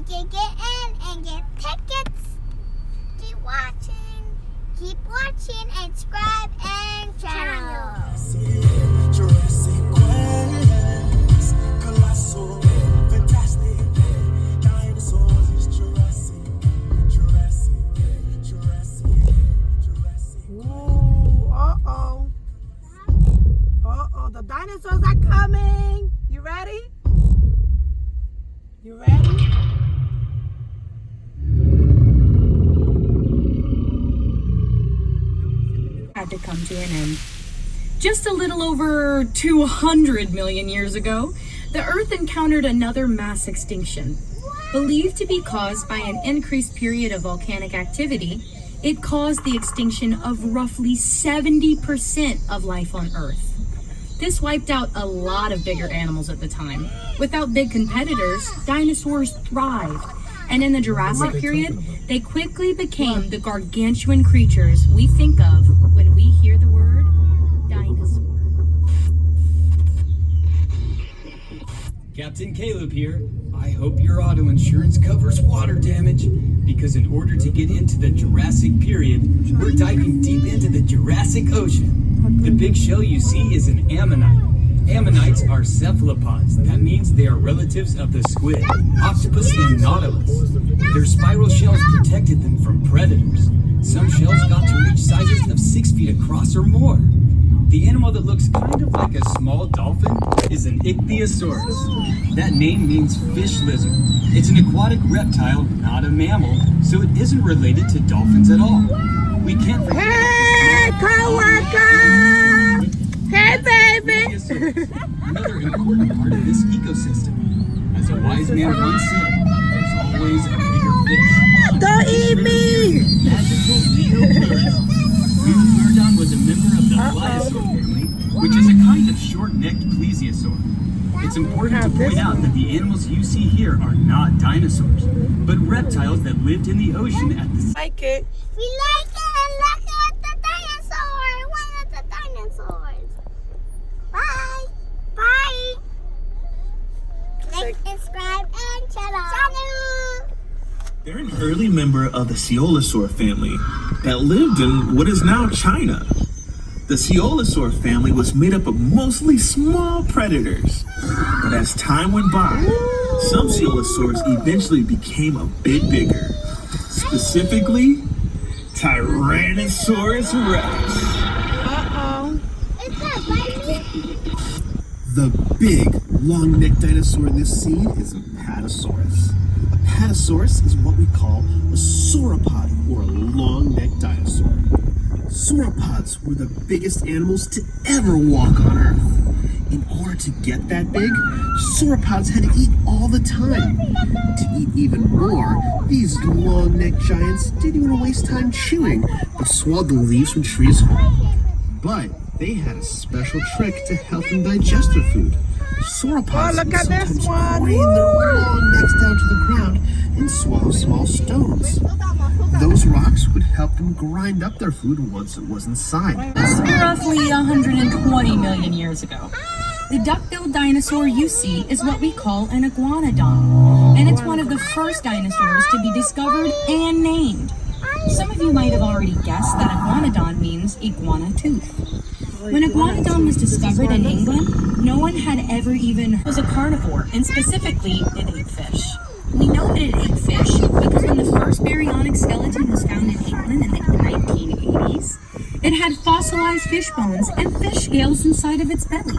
you can get in and get tickets. Keep watching and subscribe and channel. Jurassic Quest, colossal, fantastic, dinosaurs is Jurassic. Ooh, uh-oh, the dinosaurs are coming. You ready? You ready? Had to come to an end. Just a little over 200 million years ago, the Earth encountered another mass extinction. Believed to be caused by an increased period of volcanic activity, it caused the extinction of roughly 70% of life on Earth. This wiped out a lot of bigger animals at the time. Without big competitors, dinosaurs thrived. And in the Jurassic period, they quickly became the gargantuan creatures we think of when we hear the word dinosaur. Captain Caleb here. I hope your auto insurance covers water damage, because in order to get into the Jurassic period, we're diving deep into the Jurassic Ocean. The big shell you see is an ammonite. Ammonites are cephalopods. That means they are relatives of the squid, octopus, and nautilus. Their spiral shells protected them from predators. Some shells got to reach sizes of 6 feet across or more. The animal that looks kind of like a small dolphin is an Ichthyosaurus. That name means fish lizard. It's an aquatic reptile, not a mammal, so it isn't related to dolphins at all. We can't forget Hey, coworker! Hey, baby! another important part of this ecosystem. As a wise man once said, there's always a bigger fish. Don't eat me! Magical Leo Iguanodon was a member of the Dinosaur family, which is a kind of short-necked plesiosaur. It's important to point out that the animals you see here are not dinosaurs, but reptiles that lived in the ocean at the Like it. We like it and look at the dinosaur. One of the dinosaurs. Bye. Bye. Like, subscribe, and channel. They're an early member of the Coelosaur family that lived in what is now China. The Coelosaur family was made up of mostly small predators. But as time went by, some Coelosaurs eventually became a bit bigger. Specifically, Tyrannosaurus Rex. Uh-oh. Is that biting? The big, long-necked dinosaur in this scene is Apatosaurus. Apatosaurus is what we call a sauropod, or a long-necked dinosaur. Sauropods were the biggest animals to ever walk on Earth. In order to get that big, sauropods had to eat all the time. To eat even more, these long-necked giants didn't even waste time chewing, but swallowed the leaves from trees whole. But they had a special trick to help them digest their food. Sauropods look would at this sometimes one. crane their long necks down to the ground and swallow small stones. Those rocks would help them grind up their food once it was inside. Roughly 120 million years ago. The duck-billed dinosaur you see is what we call an Iguanodon, and it's one of the first dinosaurs to be discovered and named. Some of you might have already guessed that Iguanodon means iguana tooth. When Iguanodon was discovered in England, no one had ever even was a carnivore, and specifically it ate fish. We know that it ate fish because when the first baryonic skeleton was found in England in the 1980s, it had fossilized fish bones and fish scales inside of its belly,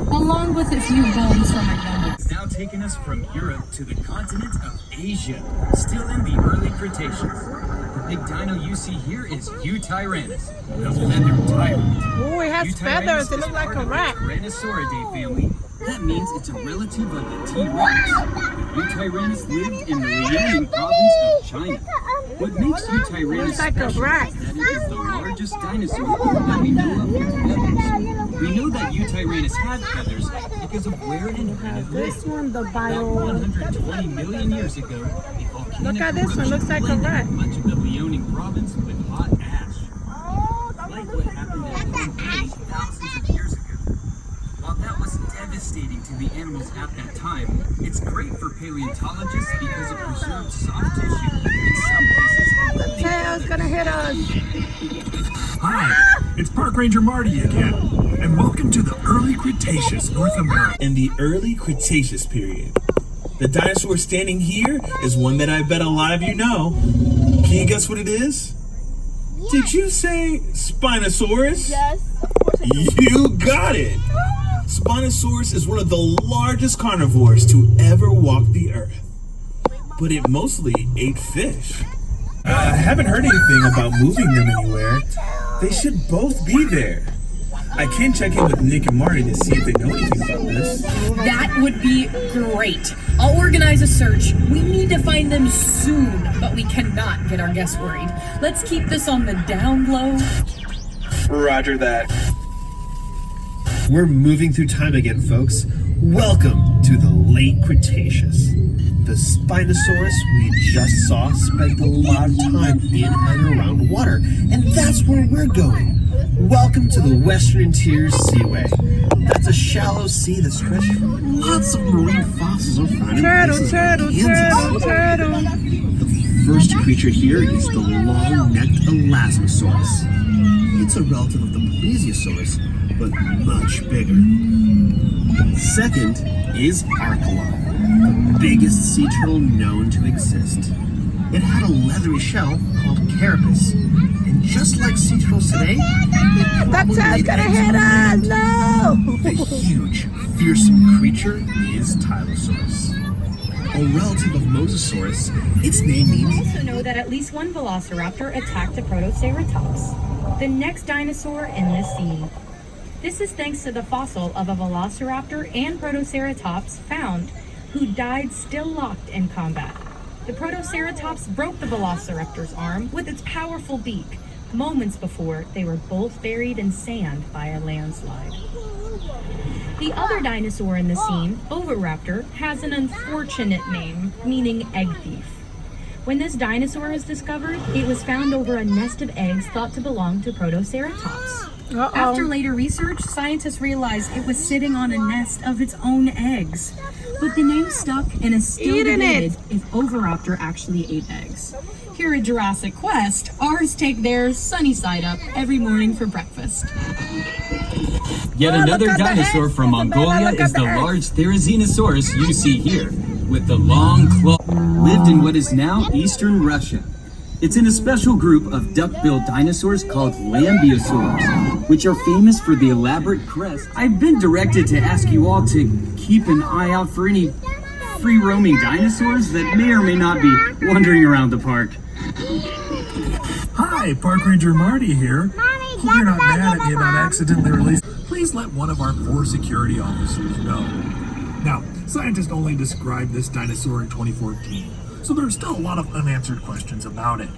along with a few bones from a younger. It's now taken us from Europe to the continent of Asia, still in the early Cretaceous. The big dino you see here is Utyrannus, the feathered tyrant. Oh, it has feathers. It is looks like part a of the rat. Tyrannosauridae family. That means it's a relative of the T-Rex. Utyrannus lived in the Liaoning province of China. What makes Utyrannus Looks like a special rat. is that it is the largest dinosaur that we know of with feathers. We know that Utyrannus had feathers because of where and when it This lived. one, the About bio. 120 million years ago, a volcanic Look at this one, eruption looks like a blended rat. much of the Liaoning province with hot ash. Like what happened at Pompeii thousands of years ago. While that was devastating, devastating to the animals at that time, it's great for paleontologists because it preserves soft tissue. In some cases, Tail's gonna hit us. Hi, it's Park Ranger Marty again, and welcome to the early Cretaceous, North America. In the early Cretaceous period. The dinosaur standing here is one that I bet a lot of you know. Can you guess what it is? Did you say Spinosaurus? Yes. You got it! Spinosaurus is one of the largest carnivores to ever walk the earth. But it mostly ate fish. I haven't heard anything about moving them anywhere. They should both be there. I can check in with Nick and Marty to see if they know anything about this. That would be great. I'll organize a search. We need to find them soon, but we cannot get our guests worried. Let's keep this on the down low. Roger that. We're moving through time again, folks. Welcome to the late Cretaceous. The Spinosaurus we just saw spent a lot of time in and around water, and that's where we're going. Welcome to the Western Interior Seaway. That's a shallow sea that stretches from lots of marine fossils are found in places like Kansas. The first creature here is the long-necked Elasmosaurus. It's a relative of the Plesiosaurus, but much bigger. Second is Ankylosaurus, the biggest sea turtle known to exist. It had a leathery shell called carapace, and just like sea turtles today, That tail's gonna hit us. No. the huge, fearsome creature is Ankylosaurus. A relative of Mosasaurus, its name means Also know that at least one velociraptor attacked a Protoceratops, the next dinosaur in this scene. This is thanks to the fossil of a velociraptor and Protoceratops found, who died still locked in combat. The Protoceratops broke the velociraptor's arm with its powerful beak, moments before they were both buried in sand by a landslide. The other dinosaur in the scene, Oviraptor, has an unfortunate name, meaning egg thief. When this dinosaur was discovered, it was found over a nest of eggs thought to belong to Protoceratops. After later research, scientists realized it was sitting on a nest of its own eggs. But the name stuck and is still Eating debated if Oviraptor actually ate eggs. Here at Jurassic Quest, ours take their sunny side up every morning for breakfast. Yet Oh, another look at the dinosaur heads, from Isabella, Mongolia look is at the the heads. large Therizinosaurus you see here, with the long claw. Lived in what is now eastern Russia. It's in a special group of duck-billed dinosaurs called Lambeosaurs, which are famous for the elaborate crest. I've been directed to ask you all to keep an eye out for any free-roaming dinosaurs that may or may not be wandering around the park. Hi, Park Ranger Marty here. Hope you're not mad at me about accidentally releasing. Please let one of our 4 security officers know. Now, scientists only described this dinosaur in 2014, so there's still a lot of unanswered questions about it.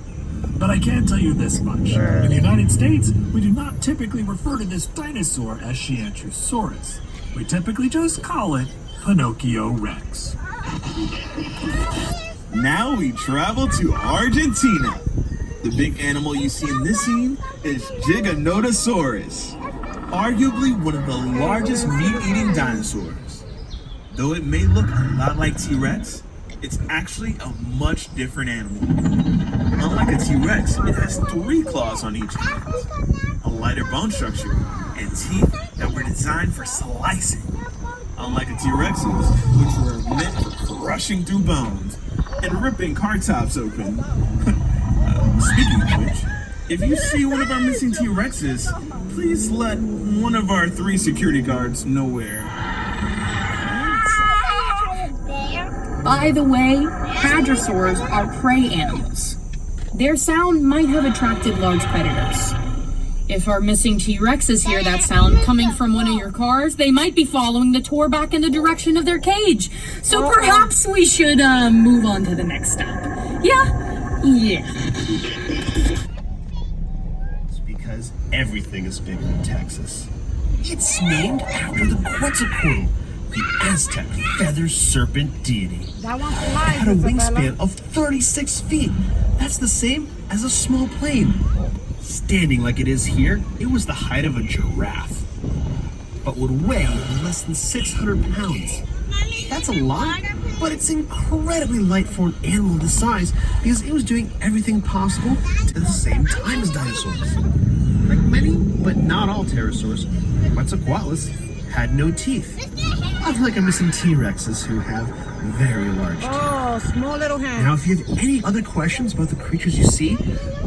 But I can tell you this much. In the United States, we do not typically refer to this dinosaur as Shiantrosaurus. We typically just call it Pinocchio Rex. now we travel to Argentina. The big animal you see in this scene is Giganotosaurus, arguably one of the largest meat-eating dinosaurs. Though it may look a lot like T-Rex, it's actually a much different animal. Unlike a T-Rex, it has 3 claws on each hand, a lighter bone structure, and teeth that were designed for slicing. Unlike a T-Rex's, which were meant for crushing through bones and ripping car tops open. Speaking of which, if you see one of our missing T-Rexes, please let one of our 3 security guards know where. By the way, hadrosaurs are prey animals. Their sound might have attracted large predators. If our missing T-Rexes hear that sound coming from one of your cars, they might be following the tour back in the direction of their cage. So perhaps we should move on to the next stop. Yeah. It's because everything is bigger in Texas. It's named after the Quetzalcoatl, the Aztec feather serpent deity. That one's It had a alive, Isabella. wingspan of 36 feet. That's the same as a small plane. Standing like it is here, it was the height of a giraffe. but would weigh less than 600 pounds. That's a lot, but it's incredibly light for an animal this size because it was doing everything possible at the same time as dinosaurs. Like many, but not all pterosaurs, Quetzalcoatlus had no teeth. I feel like I'm missing T-Rexes who have very large teeth. Oh, small little hand. Now, if you have any other questions about the creatures you see,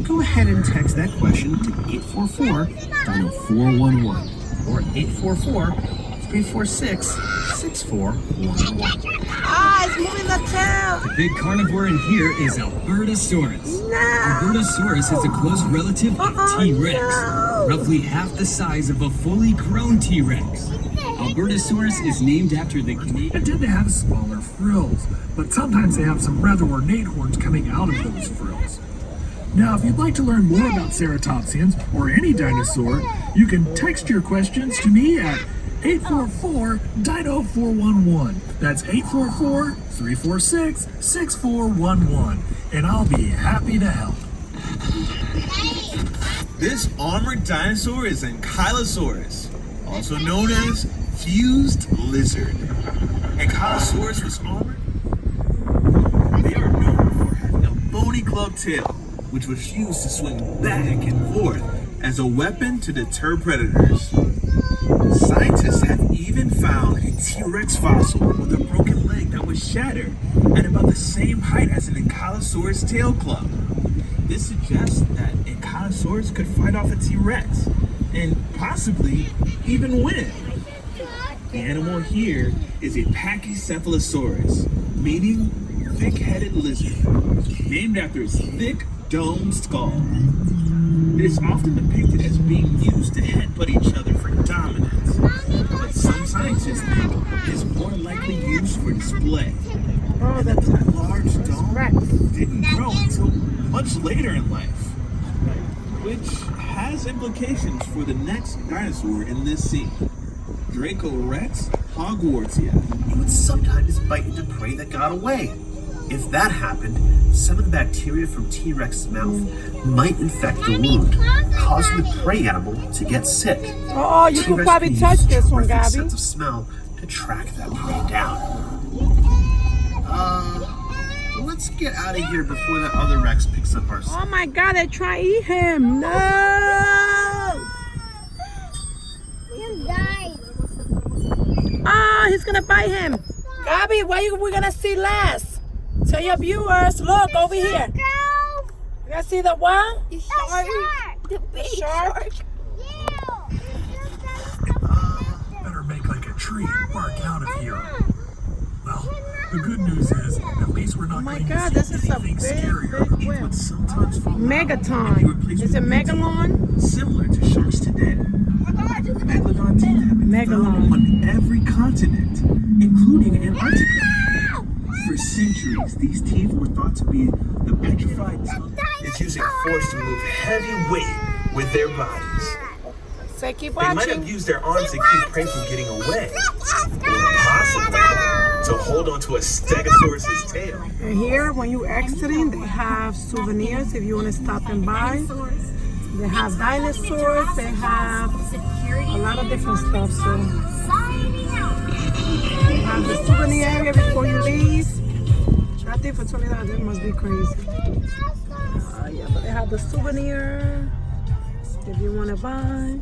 go ahead and text that question to 844-DINO-411 or 844-346-6411. Ah, it's moving the tail. The big carnivore in here is Apatosaurus. No. Apatosaurus is a close relative of T-Rex, no. roughly half the size of a fully grown T-Rex. Apatosaurus is named after the They tend to have smaller frills, but sometimes they have some rather ornate horns coming out of those frills. Now, if you'd like to learn more about ceratopsians or any dinosaur, you can text your questions to me at 844-DINO-411. That's 844-346-6411, and I'll be happy to help. This armored dinosaur is Ankylosaurus, also known as fused lizard. Ankylosaurus was armored. They are known for having a bony club tail, which was used to swing back and forth as a weapon to deter predators. Scientists have even found a T-Rex fossil with a broken leg that was shattered at about the same height as an Ankylosaurus tail club. This suggests that Ankylosaurus could fight off a T-Rex and possibly even win. The animal here is a Pachycephalos, meaning thick-headed lizard, named after its thick, domed skull. It is often depicted as being used to headbutt each other for dominance, but some scientists think it is more likely used for display. Oh, that's That large dome didn't grow until much later in life, which has implications for the next dinosaur in this scene, Dracorex hogwartsia. He would sometimes bite into prey that got away. If that happened, some of the bacteria from T-Rex's mouth might infect the wound, causing the prey animal to get sick. Oh, you could T-Rex probably use touch this one, terrific Gabby. sense of smell to track that prey down. Let's get out of here before that other Rex picks up our scent. Oh my God, they're trying to eat him. No. You died. Ah, he's gonna bite him. Gabby, what are we gonna see last? Tell your viewers, look over here. Go. You guys see the what? The shark. The big shark? Yeah. Better make like a tree and bark out of here. Well, the good news is, at least we're not Oh my going God, to this see is a anything big scarier. whale. Would sometimes fall out and be Megaton. replaced Is with it new teeth, Megalon? similar to sharks today. Megalodon teeth have been Megalon. found on every continent, including Antarctica. For centuries, these teeth were thought to be the petrified tongue is using force to move heavy weight with their bodies. Say keep They might have watching. used their arms to keep prey from getting away, or possibly to hold onto a Stegosaurus's tail. And here, when you exiting, they have souvenirs if you want to stop and buy. They have dinosaurs. They have a lot of different stuff. So you have the souvenir area before you leave. I think for $20, it must be crazy. Yeah, but they have the souvenir if you want to buy.